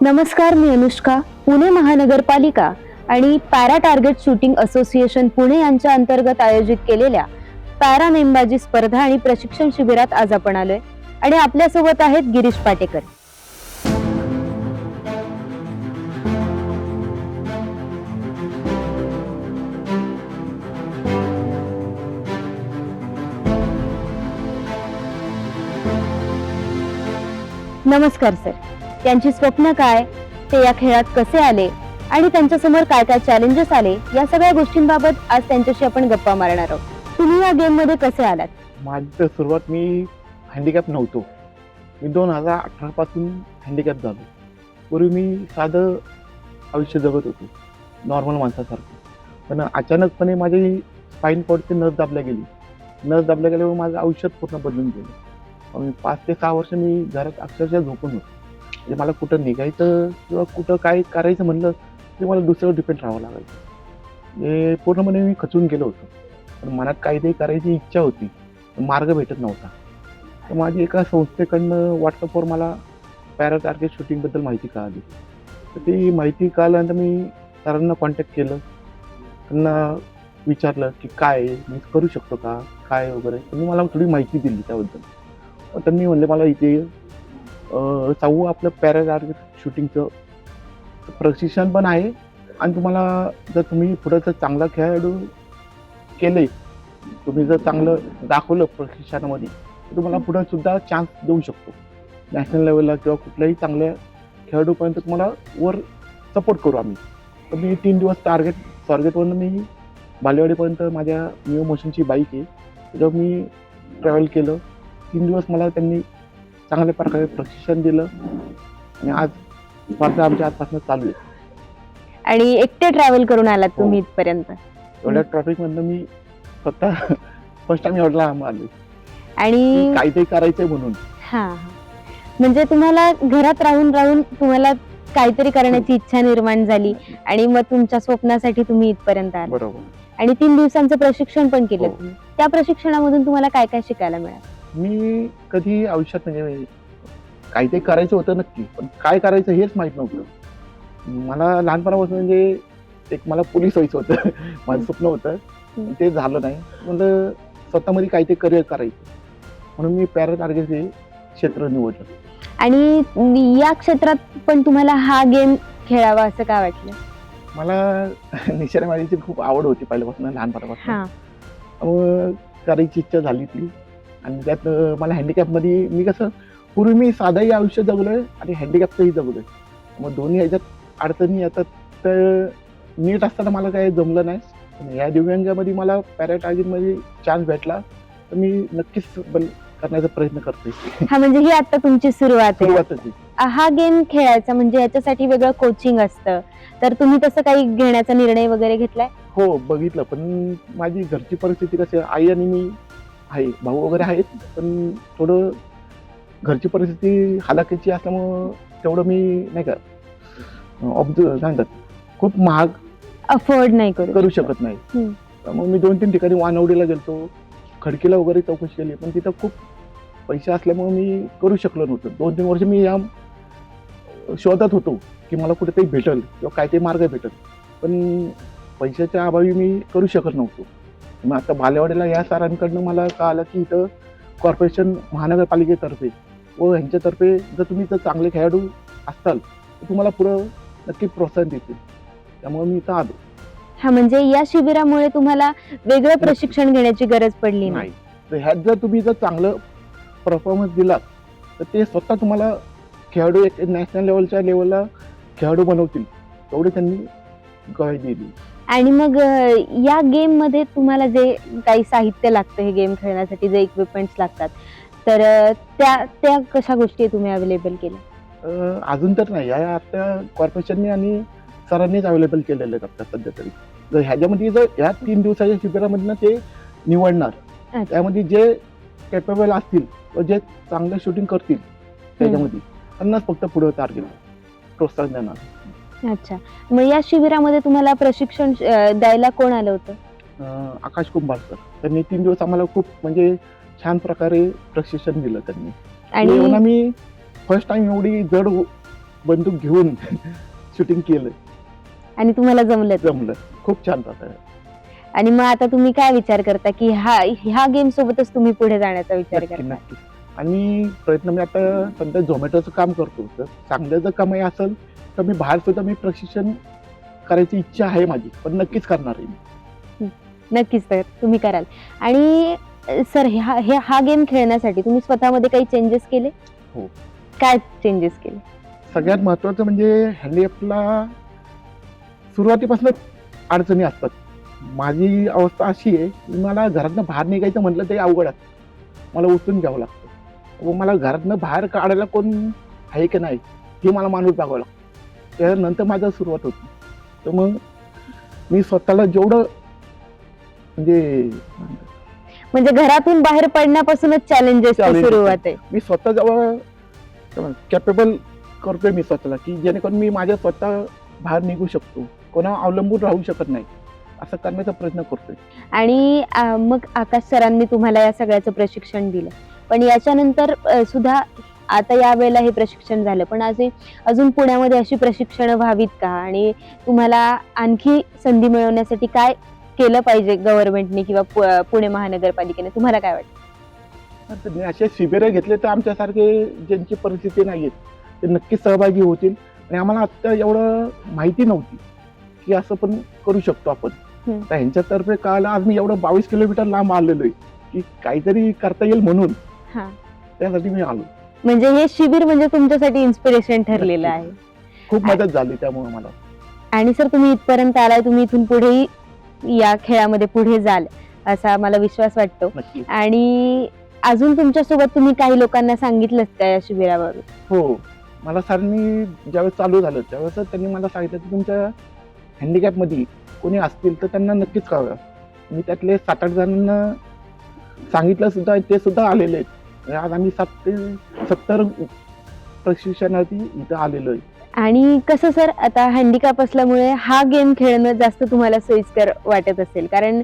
नमस्कार, मी अनुष्का. पुणे महानगरपालिका आणि para target shooting association Pune यांच्या अंतर्गत आयोजित केलेल्या पॅरा नेमबाजी स्पर्धा आणि प्रशिक्षण शिबिरात आज आपण आलोय आणि आपल्या सोबत आहेत गिरीश पाटेकर. नमस्कार सर. त्यांची स्वप्न काय, ते या खेळात कसे आले आणि त्यांच्या समोर काय काय चॅलेंजेस आले, या सगळ्या गोष्टींबाबत आज त्यांच्याशी आपण गप्पा मारणार आहोत. तुम्ही या गेम मध्ये कसे आलात? माझी तर सुरुवात मी हँडिकॅप नव्हतो. मी 2018 पासून हँडिकॅप झालो. पूर्वी मी साधं आयुष्य जगत होतो, नॉर्मल माणसासारखं. पण अचानकपणे माझी स्पाईन कॉर्डची नस दाबल्या गेली. नस दाबल्या गेल्यावर माझं आयुष्यात पूर्ण बदलून गेलं. मी 5 ते 6 वर्ष मी घरात अक्षरशः झोपून होतो. म्हणजे मला कुठं निघायचं किंवा कुठं काय करायचं म्हणलं की मला दुसऱ्यावर डिपेंड राहावं लागायचं. हे पूर्णपणे मी खचून गेलो होतो. पण मनात काहीतरी करायची इच्छा होती, मार्ग भेटत नव्हता. तर माझी एका संस्थेकडनं व्हॉट्सअपवर मला पॅरा टार्गेट शूटिंगबद्दल माहिती कळाली. तर ती माहिती कळाल्यानंतर मी सरांना कॉन्टॅक्ट केलं. त्यांना विचारलं की काय मी करू शकतो का, काय वगैरे. त्यांनी मला थोडी माहिती दिली त्याबद्दल. त्यांनी म्हणले मला इथे चाहू आपलं पॅरा टार्गेट शूटिंगचं प्रशिक्षण पण आहे आणि तुम्हाला जर तुम्ही पुढं जर चांगला खेळाडू केले, तुम्ही जर चांगलं दाखवलं प्रशिक्षणामध्ये, तर तुम्हाला पुढं सुद्धा चान्स देऊ शकतो. नॅशनल लेवलला किंवा कुठल्याही चांगल्या खेळाडूपर्यंत तुम्हाला वर सपोर्ट करू आम्ही. तर मी 3 दिवस स्वारगेटवरून मी बालेवाडीपर्यंत माझ्या न्यू मोशनची बाईक आहे, त्याच्यावर मी ट्रॅव्हल केलं. 3 दिवस मला त्यांनी चांगल्या प्रकारे प्रशिक्षण दिलं आणि आज स्पर्धा आमच्या आजपासून चालू आहे. आणि एकटे ट्रॅव्हल करून आलात तुम्ही इथपर्यंत? एवढ्या ट्रॅफिक मधनं मी स्वतः फर्स्ट टाइम एवढा लांब आले आणि काहीतरी करायचंय म्हणून. हा, म्हणजे तुम्हाला घरात राहून राहून तुम्हाला काहीतरी करण्याची इच्छा निर्माण झाली आणि मग तुमच्या स्वप्नासाठी तुम्ही इथपर्यंत आले. बरोबर. आणि 3 दिवसांचं प्रशिक्षण पण केलं हो. तुम्ही. त्या प्रशिक्षणामधून तुम्हाला काय काय शिकायला मिळालं? मी कधी आयुष्यात म्हणजे काहीतरी करायचं होतं नक्की, पण काय करायचं हेच माहित नव्हतं. मला लहानपणापासून म्हणजे एक मला पोलीस व्हायचं होतं. माझं स्वप्न होतं, ते झालं नाही. म्हणलं स्वतःमध्ये काहीतरी करिअर करायचं, म्हणून मी पॅरा टार्गेट हे क्षेत्र निवडलं. आणि या क्षेत्रात पण तुम्हाला हा गेम खेळावा असं का वाटलं? मला निशाणे मारायची खूप आवड होती पहिल्यापासून, लहानपणापासून. हा, मग करायची इच्छा झाली ती. आणि त्यात मला हँडिकॅपमध्ये मी कसं पूर्वी मी साधंही आयुष्य जगलोय आणि हँडिकॅपचंही जगलोय. मग दोन्ही ह्याच्यात अडचणी येतात. तर नीट असताना मला काही जमलं नाही. पण या दिव्यांगामध्ये मला पॅरा टार्गेटमध्ये चान्स भेटला, तर मी नक्कीच करण्याचा प्रयत्न करतोय. हा, म्हणजे ही आता तुमची सुरुवात आहे. सुरुवातच आहे. हा गेम खेळायचा म्हणजे याच्यासाठी वेगळं कोचिंग असतं, तर तुम्ही तसं काही घेण्याचा निर्णय वगैरे घेतलाय? हो, बघितलं. पण माझी घरची परिस्थिती कशी आहे, आई आणि मी आहे, भाऊ वगैरे आहेत, पण थोडं घरची परिस्थिती हालाकीची असल्यामुळं तेवढं मी नाही का सांगतात खूप महाग अफोर्ड नाही करू शकत नाही. मग मी 2-3 ठिकाणी वानवडीला गेलतो, खडकीला वगैरे चौकशी केली, पण तिथं खूप पैसे असल्यामुळे मी करू शकलो नव्हतं. 2-3 वर्ष मी या शोधात होतो की मला कुठेतरी भेटल किंवा काहीतरी मार्ग भेटल, पण पैशाच्या अभावी मी करू शकत नव्हतो. मग आता बालेवाडीला या सरांकडनं मला कळालं की इथं कॉर्पोरेशन महानगरपालिकेतर्फे व ह्यांच्यातर्फे जर तुम्ही जर चांगले खेळाडू असताल तर तुम्हाला पुढं नक्की प्रोत्साहन देतील. त्यामुळे मी इथं आलो. हा, म्हणजे या शिबिरामुळे तुम्हाला वेगळं प्रशिक्षण घेण्याची गरज पडली नाही. तर ह्यात जर तुम्ही जर चांगलं परफॉर्मन्स दिलात तर ते स्वतः तुम्हाला खेळाडू एक नॅशनल लेवलला खेळाडू बनवतील, तेवढे त्यांनी ग्वाही दिली. आणि मग या गेम मध्ये तुम्हाला जे काही साहित्य लागतं हे गेम खेळण्यासाठी, जे इक्विपमेंट्स लागतात, तर त्या कशा गोष्टी तुम्ही अवेलेबल केल्या? अजून तर नाही, या आता कॉर्पोरेशनने आणि सरांनीच अवेलेबल केलेले आहेत आता सध्या तरी. जर ह्याच्यामध्ये जर ह्या 3 दिवसाच्या शिबिरामधनं ते निवडणार, त्यामध्ये जे कॅपेबल असतील व जे चांगलं शूटिंग करतील त्याच्यामध्ये त्यांनाच फक्त पुढे टार्गेट प्रोत्साहन देणार. अच्छा, मग या शिबिरामध्ये तुम्हाला प्रशिक्षण द्यायला कोण आलं होतं? आकाश कुंभार सर. त्यांनी 3 दिवस आम्हाला खूप म्हणजे छान प्रकारे प्रशिक्षण दिलं त्यांनी. आणि मी फर्स्ट टाइम एवढी जड बंदूक घेऊन शूटिंग केलं. आणि तुम्हाला जमलं ते. जमलं. खूप छान प्रकारे. आणि मग आता तुम्ही काय विचार करता की ह्या गेम सोबतच तुम्ही पुढे जाण्याचा विचार नक्की करता? नक्की. आणि प्रयत्न मी आता सध्या झोमॅटोचं काम करतो. तर चांगलं जर कमाई असेल तर मी बाहेर सुद्धा मी प्रशिक्षण करायची इच्छा आहे माझी, पण नक्कीच करणार आहे मी. नक्कीच सर, तुम्ही कराल. आणि सर हा गेम खेळण्यासाठी तुम्ही स्वतःमध्ये काही चेंजेस केले? हो. काय चेंजेस केले? सगळ्यात महत्त्वाचं म्हणजे हँडीकॅपला सुरुवातीपासून अडचणी असतात. माझी अवस्था अशी आहे की मला घरातनं बाहेर निघायचं म्हटलं तरी अवघड असतं. मला उचलून घ्यावं लागतं व मला घरातनं बाहेर काढायला कोण आहे की नाही हे मला माणूस बघावं लागतं. त्यानंतर माझं सुरुवात होती. तर मग मी स्वतःला जेवढं म्हणजे घरातून बाहेर पडण्यापासूनच चॅलेंजेस सुरुवात आहे. मी स्वतः जेव्हा कॅपेबल करतोय मी स्वतःला की जेणेकरून मी माझ्या स्वतः बाहेर निघू शकतो, कोणावर अवलंबून राहू शकत नाही, असं करण्याचा प्रयत्न करतोय. आणि मग आकाश सरांनी तुम्हाला या सगळ्याचं प्रशिक्षण दिलं, पण याच्यानंतर सुद्धा आता या वेळेला हे प्रशिक्षण झालं, पण अजून पुण्यामध्ये अशी प्रशिक्षण व्हावीत का? आणि तुम्हाला आणखी संधी मिळवण्यासाठी काय केलं पाहिजे गव्हर्नमेंटने किंवा पुणे महानगरपालिकेने? तुम्हाला काय वाटतं? असे शिबिरं घेतले तर आमच्यासारखे ज्यांची परिस्थिती नाहीये ते नक्कीच सहभागी होतील. आणि आम्हाला आता एवढं माहिती नव्हती की असं पण करू शकतो आपण. तर ह्यांच्यातर्फे कळालं, आज मी एवढं 22 किलोमीटर लांब आलेलो आहे की काहीतरी करता येईल म्हणून त्यासाठी मी आलो. म्हणजे हे शिबिर म्हणजे तुमच्यासाठी इन्स्पिरेशन ठरलेलं आहे. खूप मदत झाली त्यामुळे मला. आणि सर तुम्ही इथपर्यंत आलाय, तुम्ही इथून पुढेही या खेळामध्ये पुढे जाल असा मला विश्वास वाटतो. आणि अजून तुमच्यासोबत तुम्ही काही लोकांना सांगितलंच का या शिबिरावर? हो, मला सरांनी ज्यावेळेस चालू झालं त्यावेळेस त्यांनी मला सांगितलं की तुमच्या हँडिकॅप मध्ये कोणी असतील तर त्यांना नक्कीच कळवा. मी त्यातले 7-8 जणांना सांगितलं सुद्धा, ते सुद्धा आलेले आहेत. आज आम्ही 7 ते 70 प्रशिक्षणार्थी इथं आलेलो आहे. आणि कसं सर, आता हँडिकॅप असल्यामुळे हा गेम खेळणं जास्त तुम्हाला सोयीस्कर वाटत असेल, कारण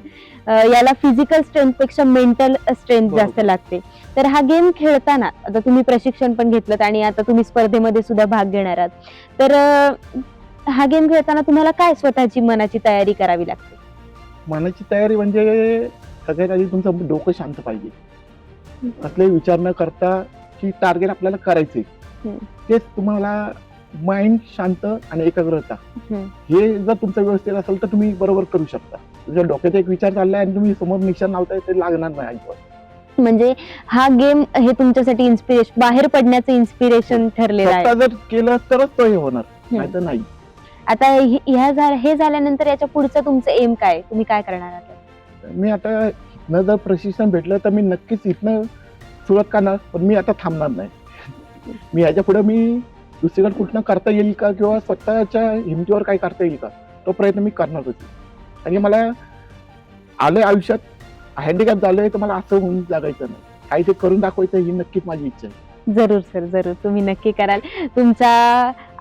याला फिजिकल स्ट्रेंथ पेक्षा मेंटल स्ट्रेंथ जास्त लागते. तर हा गेम खेळताना आता तुम्ही प्रशिक्षण पण घेतलं आणि आता तुम्ही स्पर्धेमध्ये सुद्धा भाग घेणार आहात, तर हा गेम खेळताना तुम्हाला काय स्वतःची मनाची तयारी करावी लागते? मनाची तयारी म्हणजे सगळ्यात आधी तुमचं डोकं शांत पाहिजे. कसले विचार न करता की टार्गेट आपल्याला करायचंय तेच तुम्हाला माइंड शांत आणि एकाग्रता हे जर तुमचं व्यवस्थित असेल तर तुम्ही बरोबर करू शकता. तुझ्या डोक्यात एक विचार चाललाय आणि तुम्ही समोर निशाण लावताय ते लागणार नाही अजिबात. म्हणजे हा गेम हे तुमच्यासाठी इन्स्पिरेशन, बाहेर पडण्याचं इन्स्पिरेशन ठरलेलं आहे. जर केलं तरच तो हे होणार, नाही तर नाही. आता हे झाल्यानंतर याच्या पुढचं तुमचं एम काय? तुम्ही काय करणार आहात? मी आता इथनं जर प्रशिक्षण भेटलं तर मी नक्कीच इथनं सुरुवात करणार, पण मी आता थांबणार नाही. मी ह्याच्या पुढे मी दुसरीकडे कुठनं करता येईल का किंवा स्वतःच्या हिमतीवर काय करता येईल का तो प्रयत्न मी करणार होते. आणि मला आलंय आयुष्यात, हँडिकॅप झालंय तर मला असं होऊन जगायचं नाही, काही ते करून दाखवायचं ही नक्कीच माझी इच्छा आहे. जरूर सर, जरूर तुम्ही नक्की कराल. तुमच्या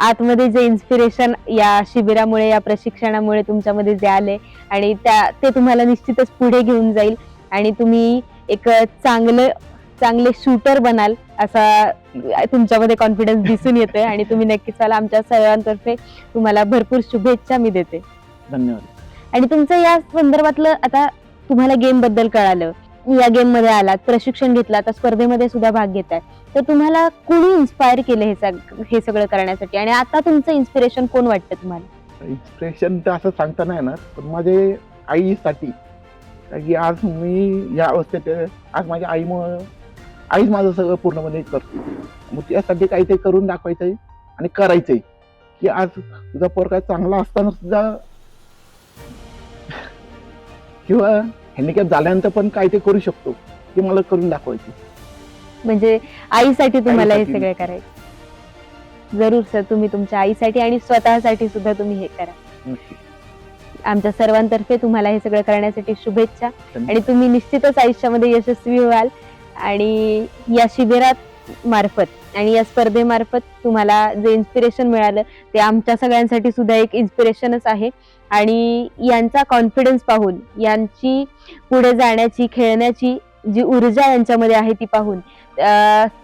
आतमध्ये जे इन्स्पिरेशन या शिबिरामुळे, या प्रशिक्षणामुळे तुमच्यामध्ये जे आले आणि ते तुम्हाला निश्चितच पुढे घेऊन जाईल आणि तुम्ही एक चांगले शूटर बनाल असा तुमच्यामध्ये कॉन्फिडन्स दिसून येतोय. आणि तुम्ही नक्कीच व्हाल. आमच्या सर्वांतर्फे तुम्हाला भरपूर शुभेच्छा मी देते. धन्यवाद. आणि तुमचं या संदर्भातलं, आता तुम्हाला गेम बद्दल कळालं, या गेम मध्ये आलात, प्रशिक्षण घेतलं, आता स्पर्धेमध्ये सुद्धा भाग घेताय, तर तुम्हाला कोणी इन्स्पायर केलं हे सगळं करण्यासाठी? आणि आता तुमचं इन्स्पिरेशन कोण वाटतं तुम्हाला? इन्स्पिरेशन तर असं सांगता नाही येणार, पण माझे आईसाठी, की आज मी या अवस्थेत, आज माझ्या आईच माझं सगळं पूर्णपणे करते. मग त्यासाठी काहीतरी करून दाखवायचंय आणि करायचंय, की आज तुझा पोरगा चांगला असताना सुद्धा किंवा हँडिकॅप झाल्यानंतर पण काहीतरी करू शकतो हे मला करून दाखवायचं. म्हणजे आईसाठी तुम्हाला हे सगळं करायचं. जरूर सर, तुम्ही तुमच्या आईसाठी आणि स्वतःसाठी सुद्धा तुम्ही हे करा. आमच्या सर्वांतर्फे तुम्हाला हे सगळं करण्यासाठी शुभेच्छा. आणि तुम्ही निश्चितच आयुष्यामध्ये यशस्वी व्हाल. आणि या शिबिरात मार्फत आणि या स्पर्धेमार्फत तुम्हाला जे इन्स्पिरेशन मिळालं ते आमच्या सगळ्यांसाठी सुद्धा एक इन्स्पिरेशनच आहे. आणि यांचा कॉन्फिडन्स पाहून, यांची पुढे जाण्याची, खेळण्याची जी ऊर्जा यांच्यामध्ये आहे ती पाहून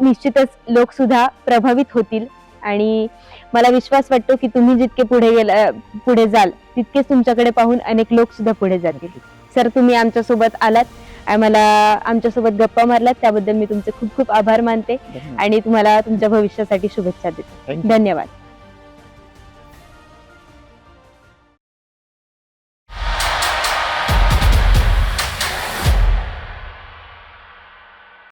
निश्चितच लोक सुद्धा प्रभावित होतील आणि मला विश्वास वाटतो की तुम्ही जितके पुढे जाल तितकेच तुमच्याकडे पाहून अनेक लोक सुद्धा पुढे जातील. सर, तुम्ही आमच्यासोबत आलात, आम्हाला आमच्यासोबत गप्पा मारलात, त्याबद्दल मी तुमचे खूप खूप आभार मानते धन्यवाद. आणि तुम्हाला तुमच्या भविष्यासाठी शुभेच्छा देते. Thank you. धन्यवाद.